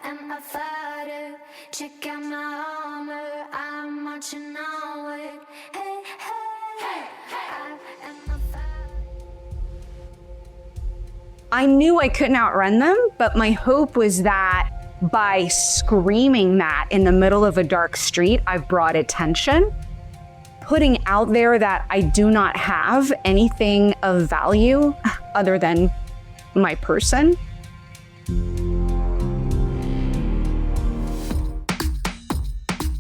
am a fighter. Check out my armor. I'm marching onward. Hey, hey, hey, hey. I am a fighter. I knew I couldn't outrun them, but my hope was that by screaming that in the middle of a dark street, I've brought attention, putting out there that I do not have anything of value other than my person.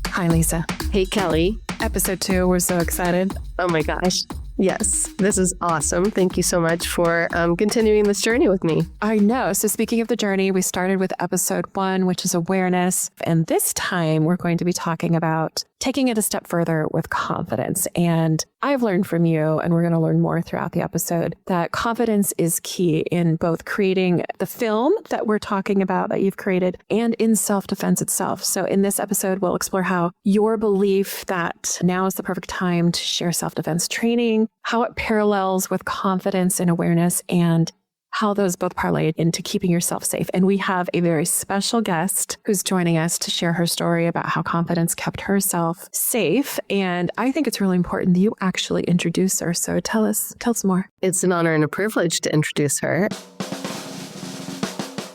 Hi, Lisa. Hey, Kelly. Episode 2, we're so excited. Oh my gosh. Yes, this is awesome. Thank you so much for continuing this journey with me. I know. So speaking of the journey, we started with episode 1, which is awareness. And this time we're going to be talking about taking it a step further with confidence. And I've learned from you, and we're going to learn more throughout the episode, that confidence is key in both creating the film that we're talking about that you've created and in self-defense itself. So in this episode, we'll explore how your belief that now is the perfect time to share self-defense training, how it parallels with confidence and awareness, and how those both parlay into keeping yourself safe. And we have a very special guest who's joining us to share her story about how confidence kept herself safe. And I think it's really important that you actually introduce her. So tell us more. It's an honor and a privilege to introduce her.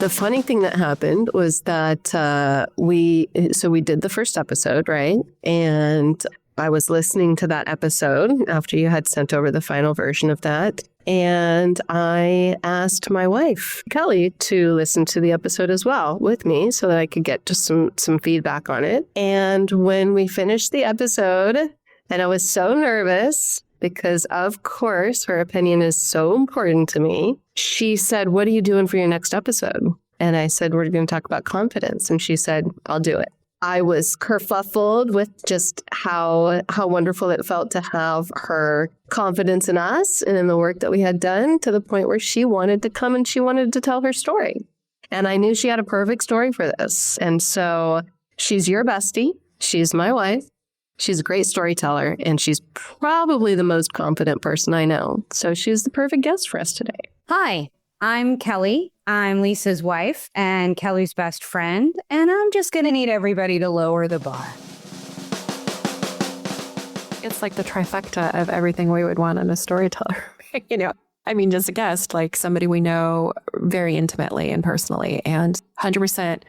The funny thing that happened was that we did the first episode, right? And I was listening to that episode after you had sent over the final version of that. And I asked my wife, Kelley, to listen to the episode as well with me so that I could get just some feedback on it. And when we finished the episode, and I was so nervous because, of course, her opinion is so important to me, she said, "What are you doing for your next episode?" And I said, "We're going to talk about confidence." And she said, "I'll do it." I was kerfuffled with just how wonderful it felt to have her confidence in us and in the work that we had done, to the point where she wanted to come and she wanted to tell her story. And I knew she had a perfect story for this. And so she's your bestie. She's my wife. She's a great storyteller, and she's probably the most confident person I know. So she's the perfect guest for us today. Hi, I'm Kelley. I'm Lisa's wife and Kelly's best friend, and I'm just going to need everybody to lower the bar. It's like the trifecta of everything we would want in a storyteller. Just a guest, like somebody we know very intimately and personally, and 100%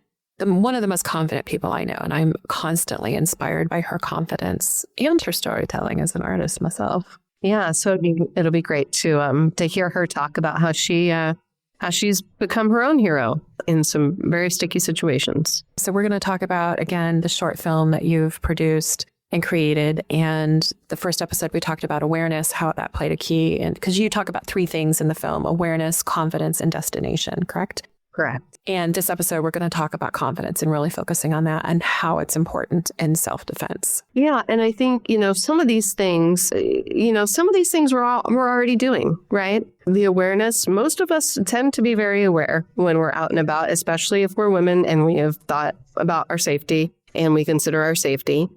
one of the most confident people I know. And I'm constantly inspired by her confidence and her storytelling as an artist myself. Yeah, so it'll be great to hear her talk about how she's become her own hero in some very sticky situations. So we're going to talk about, again, the short film that you've produced and created. And the first episode, we talked about awareness, how that played a key. And because you talk about 3 things in the film: awareness, confidence, and destination, correct? Correct. And this episode, we're going to talk about confidence and really focusing on that and how it's important in self-defense. Yeah. And I think, some of these things we're already doing, right? The awareness, most of us tend to be very aware when we're out and about, especially if we're women and we have thought about our safety and we consider our safety.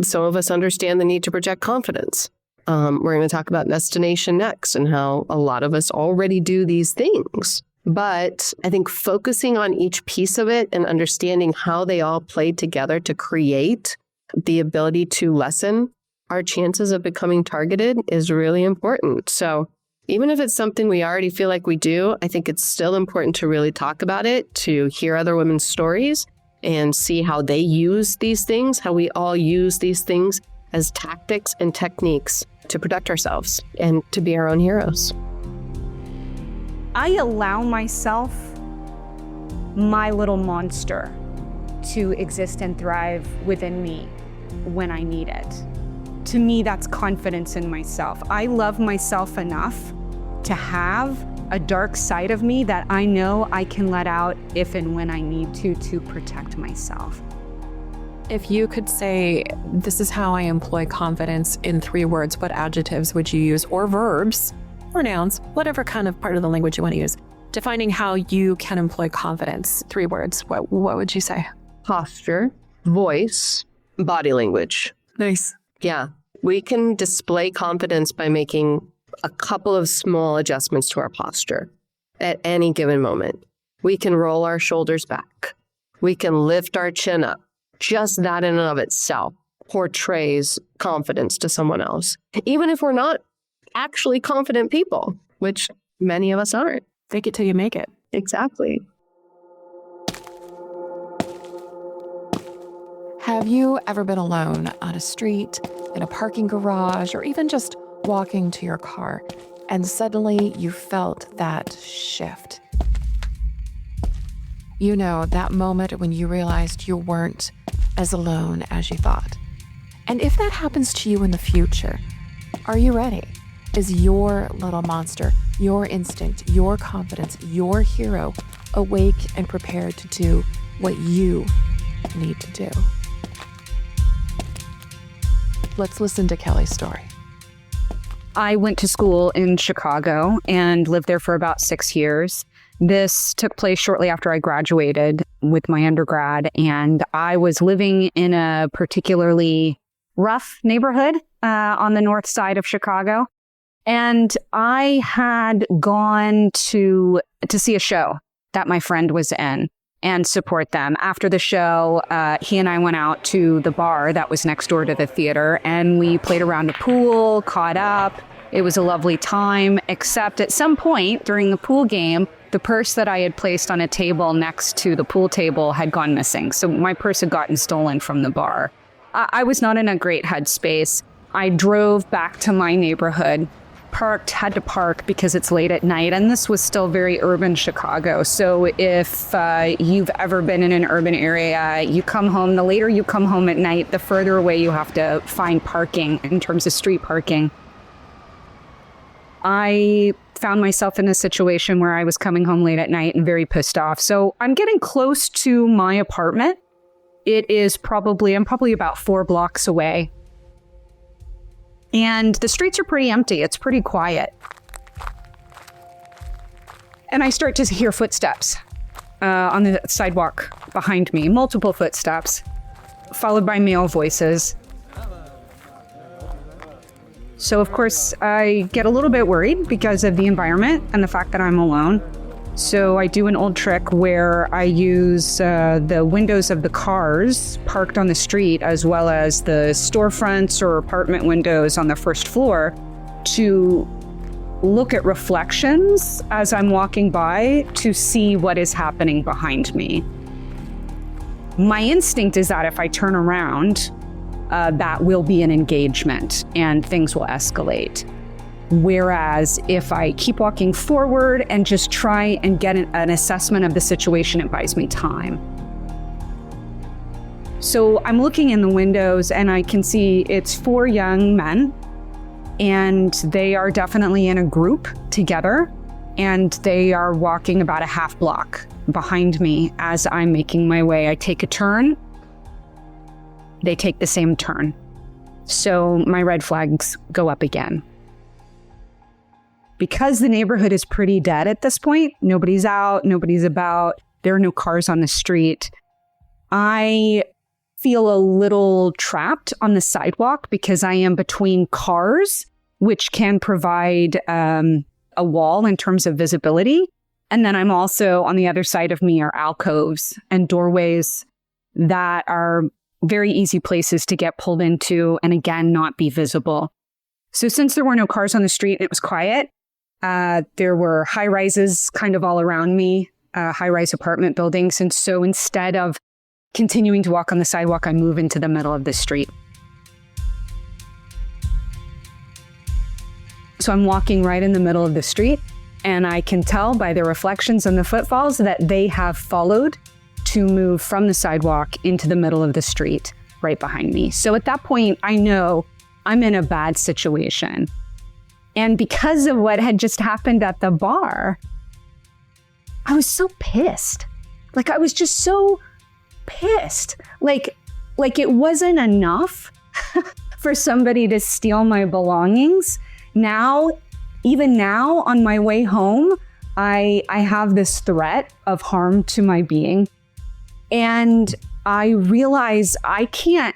Some of us understand the need to project confidence. We're going to talk about destination next and how a lot of us already do these things. But I think focusing on each piece of it and understanding how they all played together to create the ability to lessen our chances of becoming targeted is really important. So even if it's something we already feel like we do, I think it's still important to really talk about it, to hear other women's stories and see how they use these things, how we all use these things as tactics and techniques to protect ourselves and to be our own heroes. I allow myself, my little monster, to exist and thrive within me when I need it. To me, that's confidence in myself. I love myself enough to have a dark side of me that I know I can let out if and when I need to protect myself. If you could say, this is how I employ confidence in 3 words, what adjectives would you use, or verbs, or nouns, whatever kind of part of the language you want to use, defining how you can employ confidence, 3 words, what would you say? Posture, voice, body language. Nice. Yeah. We can display confidence by making a couple of small adjustments to our posture at any given moment. We can roll our shoulders back. we can lift our chin up. Just that in and of itself portrays confidence to someone else, even if we're not actually confident people, which many of us aren't. Fake it till you make it. Exactly. Have you ever been alone on a street, in a parking garage, or even just walking to your car, and suddenly you felt that shift? You know, that moment when you realized you weren't as alone as you thought. And if that happens to you in the future, are you ready? Is your little monster, your instinct, your confidence, your hero awake and prepared to do what you need to do? Let's listen to Kelley's story. I went to school in Chicago and lived there for about 6 years. This took place shortly after I graduated with my undergrad, and I was living in a particularly rough neighborhood on the north side of Chicago. And I had gone to see a show that my friend was in and support them. After the show, he and I went out to the bar that was next door to the theater, and we played around the pool, caught up. It was a lovely time, except at some point during the pool game, the purse that I had placed on a table next to the pool table had gone missing. So my purse had gotten stolen from the bar. I was not in a great headspace. I drove back to my neighborhood, had to park because it's late at night, and this was still very urban Chicago. So if you've ever been in an urban area, you come home, the later you come home at night, the further away you have to find parking in terms of street parking. I found myself in a situation where I was coming home late at night and very pissed off. So I'm getting close to my apartment. I'm probably about 4 blocks away. And the streets are pretty empty. It's pretty quiet. And I start to hear footsteps on the sidewalk behind me, multiple footsteps, followed by male voices. So, of course, I get a little bit worried because of the environment and the fact that I'm alone. So I do an old trick where I use the windows of the cars parked on the street, as well as the storefronts or apartment windows on the first floor, to look at reflections as I'm walking by to see what is happening behind me. My instinct is that if I turn around, that will be an engagement and things will escalate. Whereas if I keep walking forward and just try and get an assessment of the situation, it buys me time. So I'm looking in the windows and I can see it's 4 young men, and they are definitely in a group together, and they are walking about a half block behind me as I'm making my way. I take a turn. They take the same turn. So my red flags go up again. Because the neighborhood is pretty dead at this point, nobody's out, nobody's about, there are no cars on the street, I feel a little trapped on the sidewalk because I am between cars, which can provide a wall in terms of visibility. And then I'm also, on the other side of me are alcoves and doorways that are very easy places to get pulled into and again, not be visible. So since there were no cars on the street and it was quiet, there were high rises kind of all around me, high rise apartment buildings. And so instead of continuing to walk on the sidewalk, I move into the middle of the street. So I'm walking right in the middle of the street, and I can tell by the reflections and the footfalls that they have followed to move from the sidewalk into the middle of the street right behind me. So at that point, I know I'm in a bad situation. And because of what had just happened at the bar, I was so pissed. Like, I was just so pissed. Like it wasn't enough for somebody to steal my belongings. Now, even now on my way home, I have this threat of harm to my being. And I realize I can't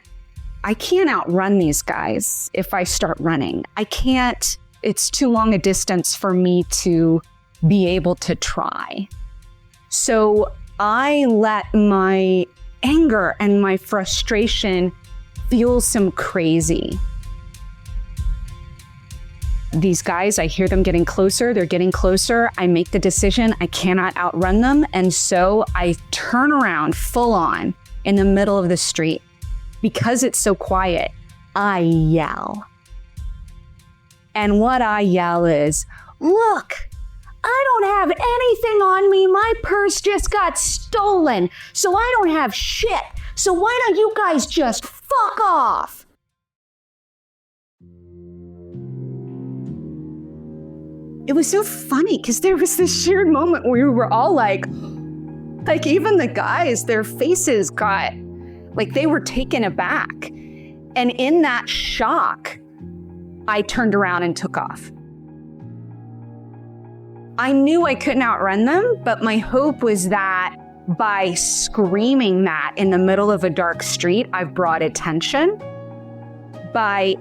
outrun these guys if I start running. I can't. It's too long a distance for me to be able to try. So I let my anger and my frustration feel some crazy. These guys, I hear them getting closer. They're getting closer. I make the decision. I cannot outrun them. And so I turn around full on in the middle of the street. Because it's so quiet, I yell. And what I yell is, look, I don't have anything on me. My purse just got stolen. So I don't have shit. So why don't you guys just fuck off? It was so funny because there was this shared moment where we were all like even the guys, their faces got, like they were taken aback. And in that shock, I turned around and took off. I knew I couldn't outrun them, but my hope was that by screaming that in the middle of a dark street, I've brought attention. By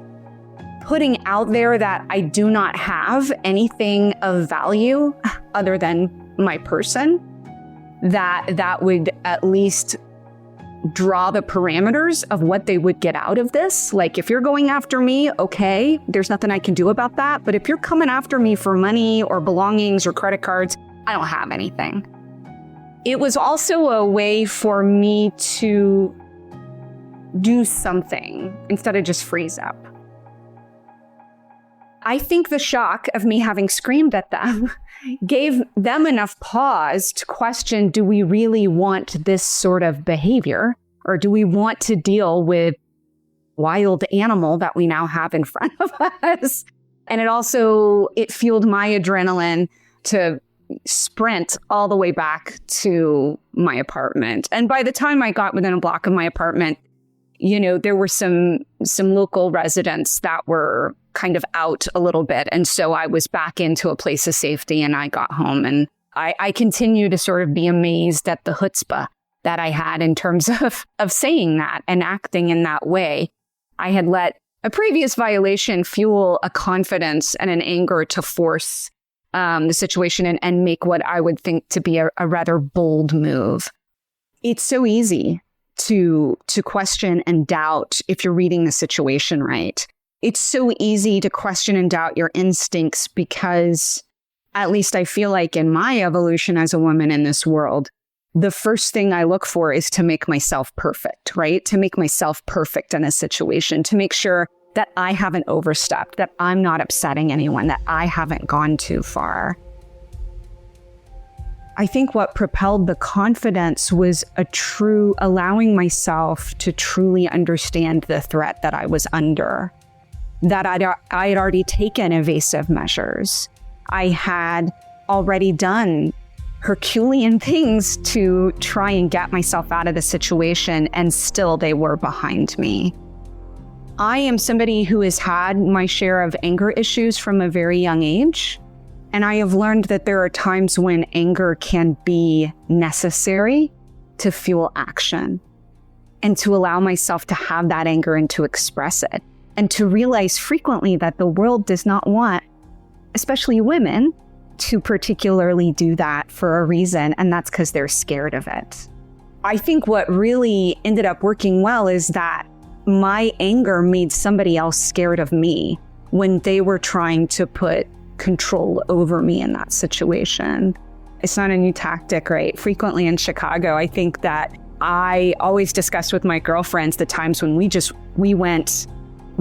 putting out there that I do not have anything of value other than my person, that would at least draw the parameters of what they would get out of this. Like, if you're going after me, okay, there's nothing I can do about that. But if you're coming after me for money or belongings or credit cards, I don't have anything. It was also a way for me to do something instead of just freeze up. I think the shock of me having screamed at them gave them enough pause to question, do we really want this sort of behavior? Or do we want to deal with wild animal that we now have in front of us? And it fueled my adrenaline to sprint all the way back to my apartment. And by the time I got within a block of my apartment, there were some local residents that were kind of out a little bit. And so I was back into a place of safety and I got home. And I continue to sort of be amazed at the chutzpah that I had in terms of saying that and acting in that way. I had let a previous violation fuel a confidence and an anger to force the situation and make what I would think to be a rather bold move. It's so easy to question and doubt if you're reading the situation right. It's so easy to question and doubt your instincts because, at least I feel like in my evolution as a woman in this world, the first thing I look for is to make myself perfect, right? To make myself perfect in a situation, to make sure that I haven't overstepped, that I'm not upsetting anyone, that I haven't gone too far. I think what propelled the confidence was allowing myself to truly understand the threat that I was under. That I had already taken evasive measures. I had already done Herculean things to try and get myself out of the situation, and still they were behind me. I am somebody who has had my share of anger issues from a very young age, and I have learned that there are times when anger can be necessary to fuel action and to allow myself to have that anger and to express it. And to realize frequently that the world does not want, especially women, to particularly do that for a reason, and that's because they're scared of it. I think what really ended up working well is that my anger made somebody else scared of me when they were trying to put control over me in that situation. It's not a new tactic, right? Frequently in Chicago, I think that I always discussed with my girlfriends the times when we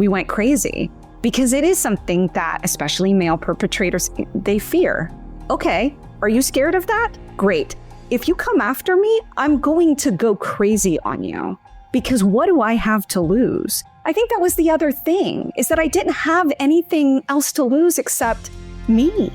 went crazy, because it is something that especially male perpetrators, they fear. Okay, are you scared of that? Great. If you come after me, I'm going to go crazy on you, because what do I have to lose? I think that was the other thing, is that I didn't have anything else to lose except me.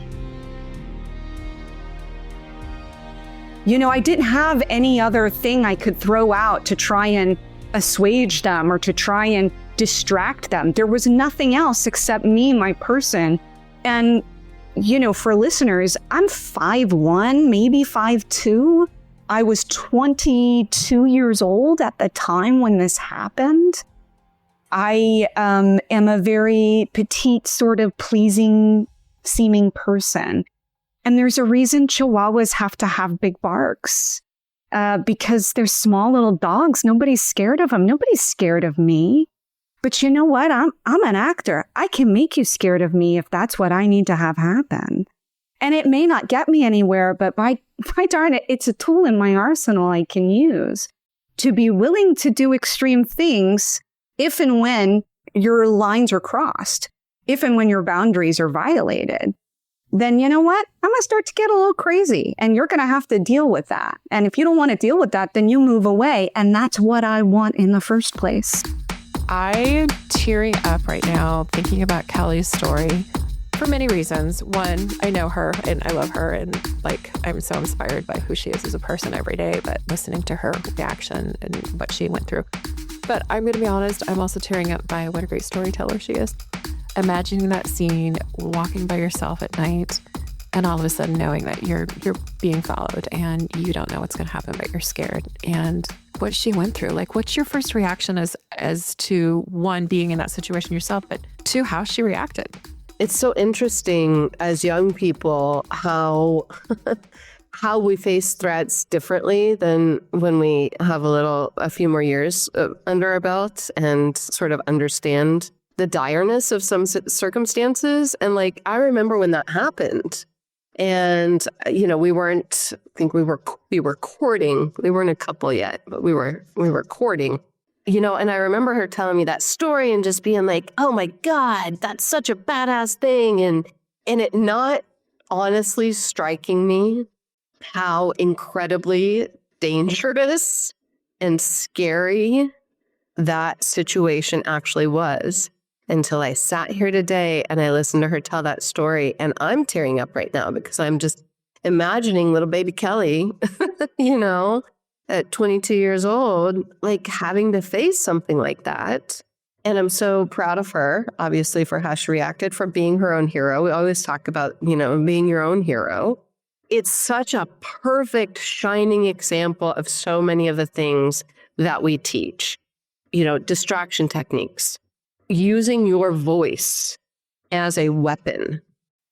I didn't have any other thing I could throw out to try and assuage them or to try and distract them. There was nothing else except me, my person. And, for listeners, I'm 5'1", maybe 5'2". I was 22 years old at the time when this happened. I am a very petite, sort of pleasing seeming person. And there's a reason Chihuahuas have to have big barks. because they're small little dogs. Nobody's scared of them. Nobody's scared of me. But you know what? I'm an actor. I can make you scared of me if that's what I need to have happen. And it may not get me anywhere, but by darn it, it's a tool in my arsenal I can use to be willing to do extreme things if and when your lines are crossed, if and when your boundaries are violated. Then you know what? I'm going to start to get a little crazy, and you're going to have to deal with that. And if you don't want to deal with that, then you move away. And that's what I want in the first place. I'm tearing up right now thinking about Kelly's story for many reasons. One, I know her and I love her, and like I'm so inspired by who she is as a person every day, but listening to her reaction and what she went through. But I'm going to be honest, I'm also tearing up by what a great storyteller she is. Imagining that scene, walking by yourself at night, and all of a sudden knowing that you're being followed and you don't know what's going to happen, but you're scared. And what she went through, like, what's your first reaction as to, one, being in that situation yourself, but two, how she reacted? It's so interesting as young people how we face threats differently than when we have a few more years under our belt and sort of understand the direness of some circumstances. And like, I remember when that happened, and, you know, we were courting. We weren't a couple yet, but we were courting, you know, and I remember her telling me that story and just being like, oh my God, that's such a badass thing. And it not honestly striking me how incredibly dangerous and scary that situation actually was, until I sat here today and I listened to her tell that story. And I'm tearing up right now because I'm just imagining little baby Kelley, you know, at 22 years old, like having to face something like that. And I'm so proud of her, obviously, for how she reacted, for being her own hero. We always talk about, you know, being your own hero. It's such a perfect, shining example of so many of the things that we teach. You know, distraction techniques, using your voice as a weapon,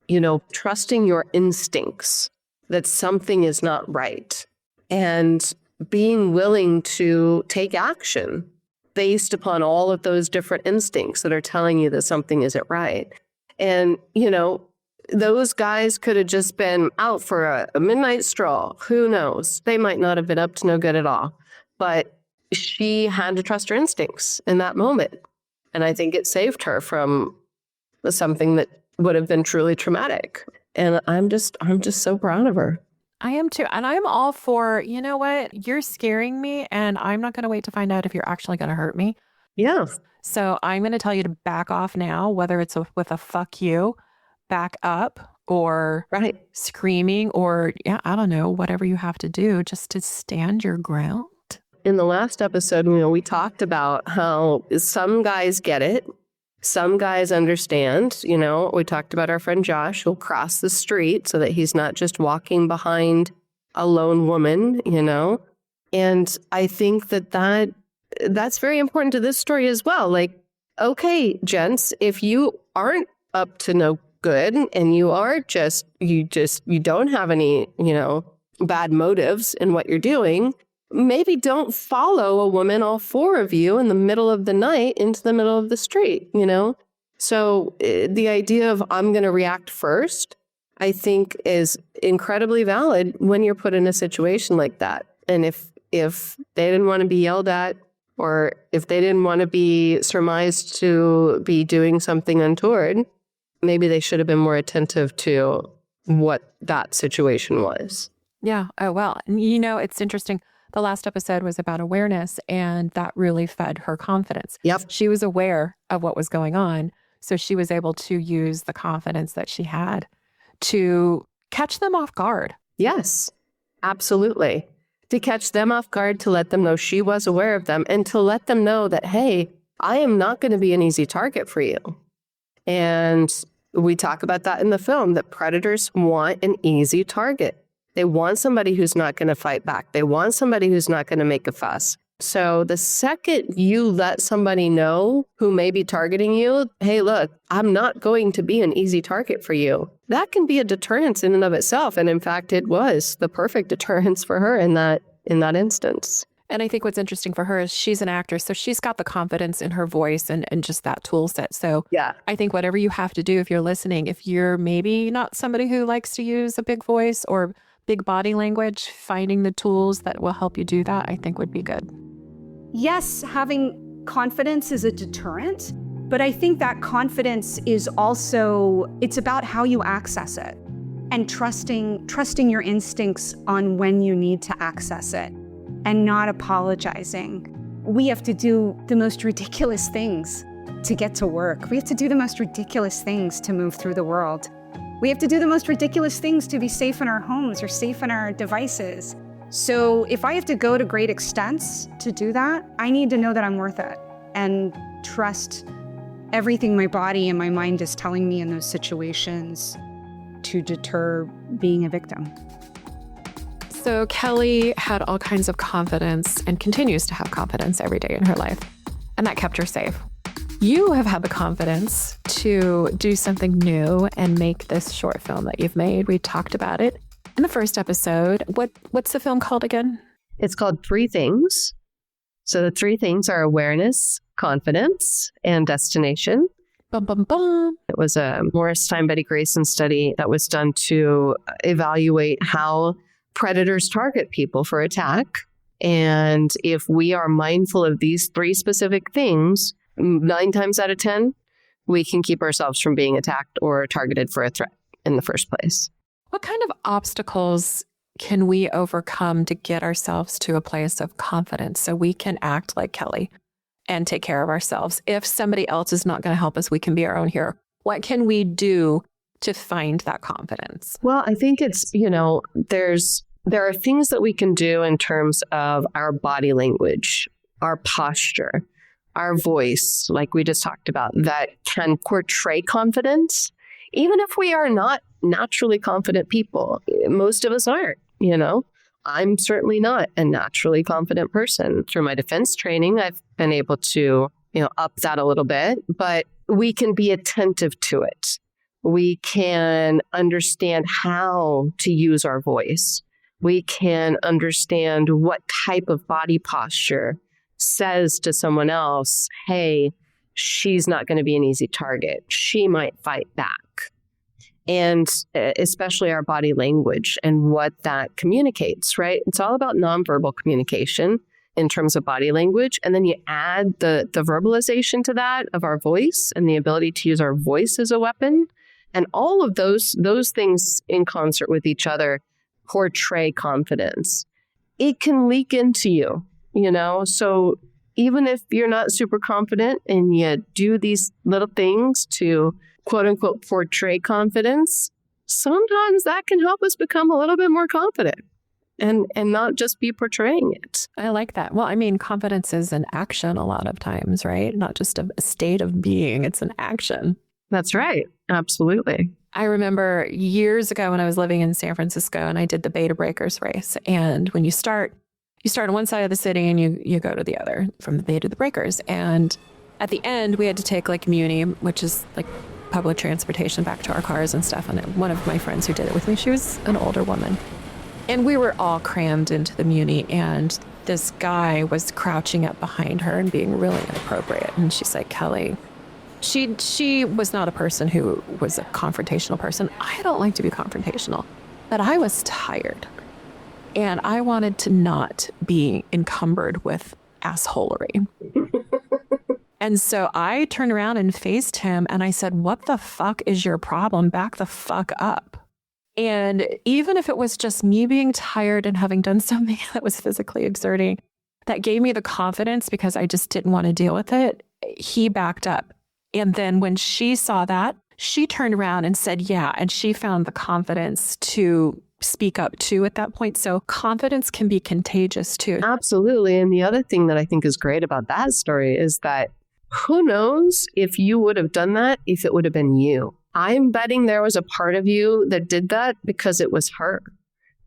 you know, trusting your instincts that something is not right, and being willing to take action based upon all of those different instincts that are telling you that something isn't right. And, you know, those guys could have just been out for a midnight stroll. Who knows? They might not have been up to no good at all. But she had to trust her instincts in that moment. And I think it saved her from something that would have been truly traumatic. And I'm just so proud of her. I am too. And I'm all for, you know what, you're scaring me and I'm not going to wait to find out if you're actually going to hurt me. Yeah. So I'm going to tell you to back off now, whether it's with a fuck you, back up, or screaming, or I don't know, whatever you have to do just to stand your ground. In the last episode, you know, we talked about how some guys get it. Some guys understand, you know, we talked about our friend Josh who'll cross the street so that he's not just walking behind a lone woman, you know. And I think that's very important to this story as well. Like, okay, gents, if you aren't up to no good and you don't have any, you know, bad motives in what you're doing, maybe don't follow a woman, all four of you, in the middle of the night into the middle of the street, you know? So the idea of I'm going to react first, I think, is incredibly valid when you're put in a situation like that. And if they didn't want to be yelled at, or if they didn't want to be surmised to be doing something untoward, maybe they should have been more attentive to what that situation was. Yeah. Oh, well, you know, it's interesting. The last episode was about awareness, and that really fed her confidence. Yep. She was aware of what was going on, so she was able to use the confidence that she had to catch them off guard. Yes, absolutely. To catch them off guard, to let them know she was aware of them, and to let them know that, hey, I am not going to be an easy target for you. And we talk about that in the film, that predators want an easy target. They want somebody who's not going to fight back. They want somebody who's not going to make a fuss. So the second you let somebody know who may be targeting you, hey, look, I'm not going to be an easy target for you, that can be a deterrence in and of itself. And in fact, it was the perfect deterrence for her, in that in that instance. And I think what's interesting for her is she's an actress, so she's got the confidence in her voice and just that tool set. So Yeah. I think whatever you have to do, if you're listening, if you're maybe not somebody who likes to use a big voice or big body language, finding the tools that will help you do that, I think would be good. Yes, having confidence is a deterrent, but I think that confidence is also, it's about how you access it and trusting your instincts on when you need to access it and not apologizing. We have to do the most ridiculous things to get to work. We have to do the most ridiculous things to move through the world. We have to do the most ridiculous things to be safe in our homes or safe in our devices. So if I have to go to great extents to do that, I need to know that I'm worth it and trust everything my body and my mind is telling me in those situations to deter being a victim. So Kelley had all kinds of confidence and continues to have confidence every day in her life, and that kept her safe. You have had the confidence to do something new and make this short film that you've made. We talked about it in the first episode. What's the film called again? It's called 3 Things. So the 3 things are awareness, confidence, and destination. Bum, bum, bum. It was a Morris Time Betty Grayson study that was done to evaluate how predators target people for attack. And if we are mindful of these 3 specific things, 9 times out of 10, we can keep ourselves from being attacked or targeted for a threat in the first place. What kind of obstacles can we overcome to get ourselves to a place of confidence so we can act like Kelley and take care of ourselves? If somebody else is not going to help us, we can be our own hero. What can we do to find that confidence? Well, I think it's, there are things that we can do in terms of our body language, our posture, our voice, like we just talked about, that can portray confidence, even if we are not naturally confident people. Most of us aren't, I'm certainly not a naturally confident person. Through my defense training, I've been able to, up that a little bit, but we can be attentive to it. We can understand how to use our voice. We can understand what type of body posture says to someone else, hey, she's not going to be an easy target. She might fight back. And especially our body language and what that communicates, right? It's all about nonverbal communication in terms of body language. And then you add the verbalization to that of our voice and the ability to use our voice as a weapon. And all of those things in concert with each other portray confidence. It can leak into you, So even if you're not super confident and you do these little things to quote unquote portray confidence, sometimes that can help us become a little bit more confident and not just be portraying it. I like that. Well, confidence is an action a lot of times, right? Not just a state of being, it's an action. That's right. Absolutely. I remember years ago when I was living in San Francisco and I did the Beta Breakers race. And when you start on one side of the city and you go to the other, from the Beta to the Breakers. And at the end, we had to take like Muni, which is like public transportation back to our cars and stuff. And one of my friends who did it with me, she was an older woman. And we were all crammed into the Muni. And this guy was crouching up behind her and being really inappropriate. And she's like, Kelley, She was not a person who was a confrontational person. I don't like to be confrontational, but I was tired. And I wanted to not be encumbered with assholery. And so I turned around and faced him and I said, what the fuck is your problem? Back the fuck up. And even if it was just me being tired and having done something that was physically exerting, that gave me the confidence because I just didn't want to deal with it, he backed up. And then when she saw that, she turned around and said, yeah. And she found the confidence to speak up too at that point. So confidence can be contagious too. Absolutely. And the other thing that I think is great about that story is that who knows if you would have done that if it would have been you. I'm betting there was a part of you that did that because it was her,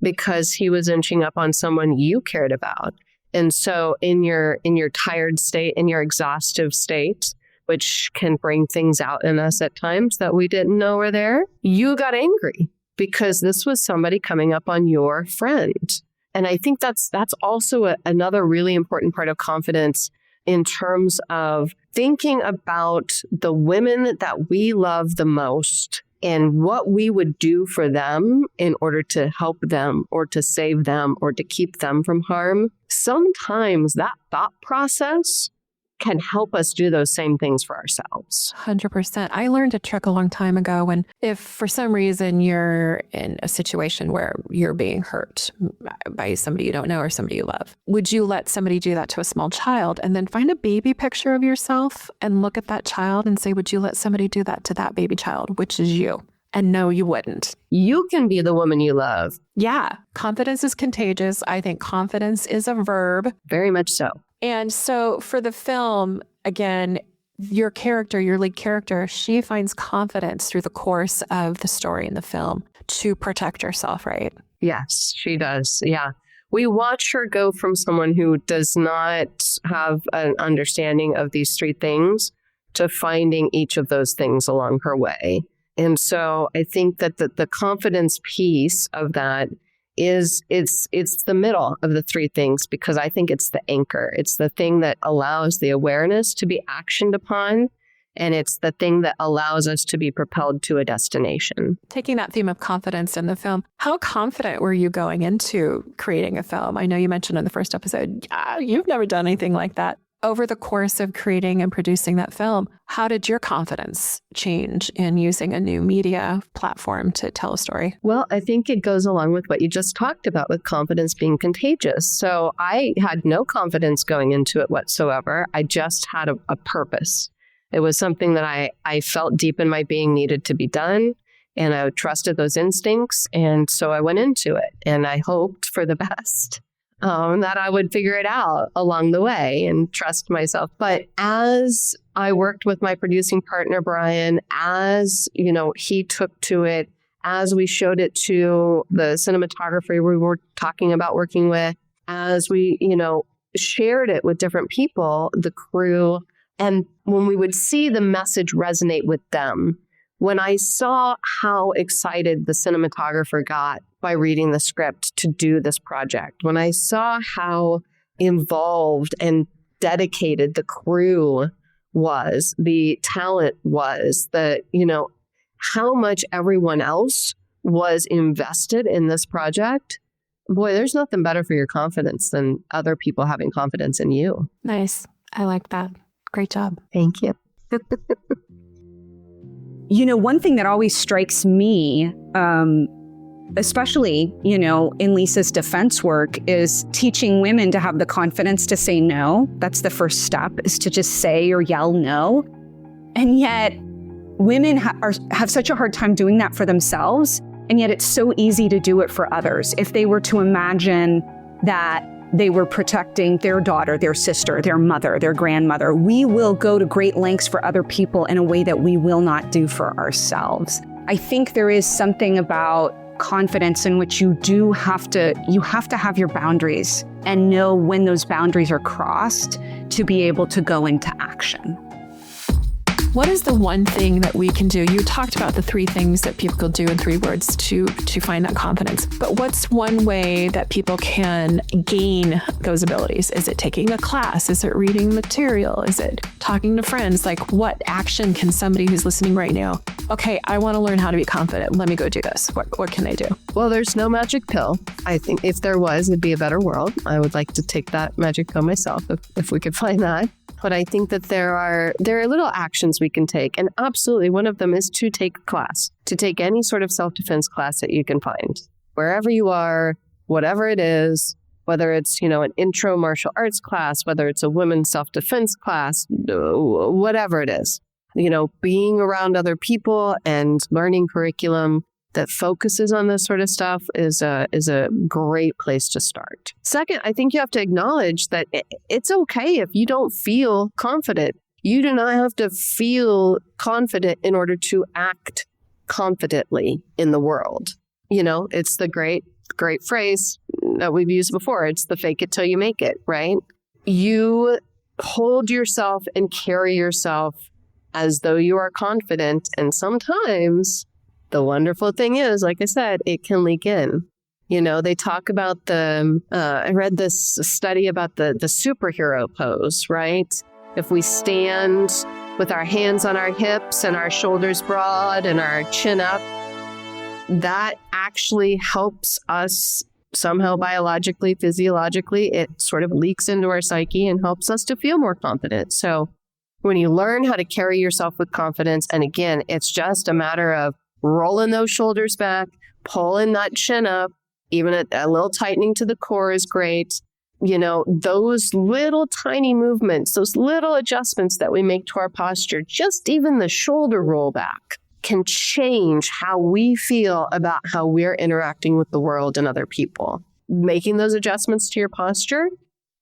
because he was inching up on someone you cared about. And so in your tired state, in your exhaustive state, which can bring things out in us at times that we didn't know were there, you got angry because this was somebody coming up on your friend. And I think that's also another really important part of confidence in terms of thinking about the women that we love the most and what we would do for them in order to help them or to save them or to keep them from harm. Sometimes that thought process can help us do those same things for ourselves. 100%. I learned a trick a long time ago when if for some reason you're in a situation where you're being hurt by somebody you don't know or somebody you love, would you let somebody do that to a small child and then find a baby picture of yourself and look at that child and say, would you let somebody do that to that baby child, which is you? And no, you wouldn't. You can be the woman you love. Yeah. Confidence is contagious. I think confidence is a verb. Very much so. And so for the film, again, your character, your lead character, she finds confidence through the course of the story in the film to protect herself, right? Yes, she does. Yeah. We watch her go from someone who does not have an understanding of these three things to finding each of those things along her way. And so I think that the confidence piece of that is it's the middle of the three things, because I think it's the anchor. It's the thing that allows the awareness to be actioned upon. And it's the thing that allows us to be propelled to a destination. Taking that theme of confidence in the film, how confident were you going into creating a film? I know you mentioned in the first episode, you've never done anything like that. Over the course of creating and producing that film, how did your confidence change in using a new media platform to tell a story? Well, I think it goes along with what you just talked about with confidence being contagious. So I had no confidence going into it whatsoever. I just had a purpose. It was something that I felt deep in my being needed to be done. And I trusted those instincts. And so I went into it and I hoped for the best. That I would figure it out along the way and trust myself. But as I worked with my producing partner, Brian, as, he took to it, as we showed it to the cinematographer we were talking about working with, as we, shared it with different people, the crew, and when we would see the message resonate with them, when I saw how excited the cinematographer got by reading the script to do this project, when I saw how involved and dedicated the crew was, the talent was, how much everyone else was invested in this project, boy, there's nothing better for your confidence than other people having confidence in you. Nice. I like that. Great job. Thank you. One thing that always strikes me, especially, in Lisa's defense work, is teaching women to have the confidence to say no. That's the first step, is to just say or yell no. And yet women have such a hard time doing that for themselves. And yet it's so easy to do it for others. If they were to imagine that they were protecting their daughter, their sister, their mother, their grandmother, we will go to great lengths for other people in a way that we will not do for ourselves. I think there is something about confidence in which you have to have your boundaries and know when those boundaries are crossed to be able to go into action. What is the one thing that we can do? You talked about the three things that people could do in 3 words to find that confidence. But what's one way that people can gain those abilities? Is it taking a class? Is it reading material? Is it talking to friends? Like, what action can somebody who's listening right now? Okay, I want to learn how to be confident. Let me go do this. What can I do? Well, there's no magic pill. I think if there was, it'd be a better world. I would like to take that magic pill myself if we could find that. But I think that there are little actions we can take. And absolutely, one of them is to take a class, to take any sort of self-defense class that you can find. Wherever you are, whatever it is, whether it's, an intro martial arts class, whether it's a women's self-defense class, whatever it is, being around other people and learning curriculum that focuses on this sort of stuff is a great place to start. Second, I think you have to acknowledge that it's okay if you don't feel confident. You do not have to feel confident in order to act confidently in the world. It's the great phrase that we've used before. It's the fake it till you make it, right? You hold yourself and carry yourself as though you are confident. And sometimes the wonderful thing is, like I said, it can leak in. You know, they talk about I read this study about the superhero pose, right? If we stand with our hands on our hips and our shoulders broad and our chin up, that actually helps us somehow biologically, physiologically. It sort of leaks into our psyche and helps us to feel more confident. So when you learn how to carry yourself with confidence, and again, it's just a matter of rolling those shoulders back, pulling that chin up, even a little tightening to the core is great. You know, those little tiny movements, those little adjustments that we make to our posture, just even the shoulder roll back, can change how we feel about how we're interacting with the world and other people. Making those adjustments to your posture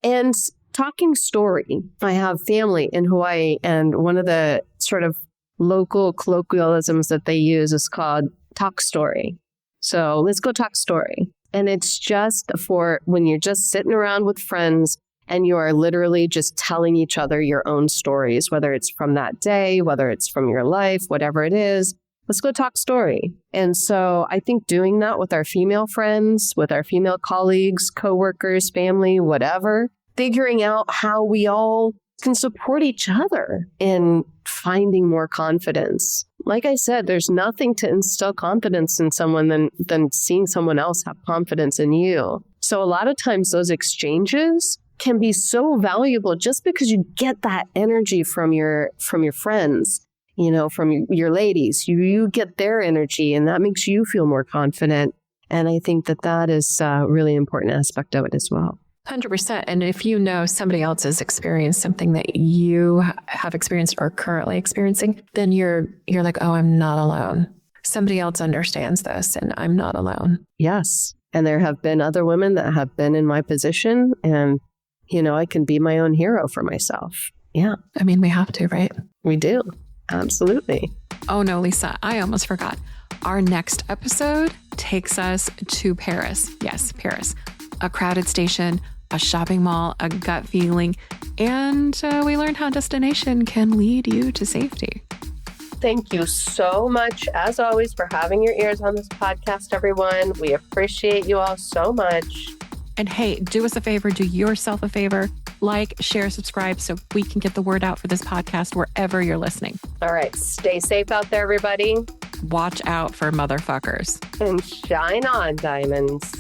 and talking story. I have family in Hawaii, and one of the sort of local colloquialisms that they use is called talk story. So let's go talk story. And it's just for when you're just sitting around with friends and you are literally just telling each other your own stories, whether it's from that day, whether it's from your life, whatever it is, let's go talk story. And so I think doing that with our female friends, with our female colleagues, coworkers, family, whatever, figuring out how we all can support each other in finding more confidence. Like I said, there's nothing to instill confidence in someone than seeing someone else have confidence in you. So a lot of times those exchanges can be so valuable just because you get that energy from your friends, you know, from your ladies. You get their energy and that makes you feel more confident. And I think that is a really important aspect of it as well. 100%. And if you know somebody else has experienced something that you have experienced or currently experiencing, then you're like, oh, I'm not alone. Somebody else understands this and I'm not alone. Yes. And there have been other women that have been in my position and, you know, I can be my own hero for myself. Yeah. I mean, we have to, right? We do. Absolutely. Oh no, Lisa, I almost forgot. Our next episode takes us to Paris. Yes, Paris. A crowded station, a shopping mall, a gut feeling, and we learn how destination can lead you to safety. Thank you so much, as always, for having your ears on this podcast, everyone. We appreciate you all so much. And hey, do us a favor, do yourself a favor, like, share, subscribe so we can get the word out for this podcast wherever you're listening. All right, stay safe out there, everybody. Watch out for motherfuckers. And shine on, diamonds.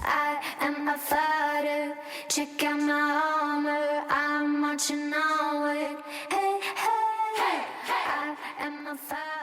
I am a fighter, check out my armor, I'm marching onward. Hey, hey, hey, hey. I am a fighter.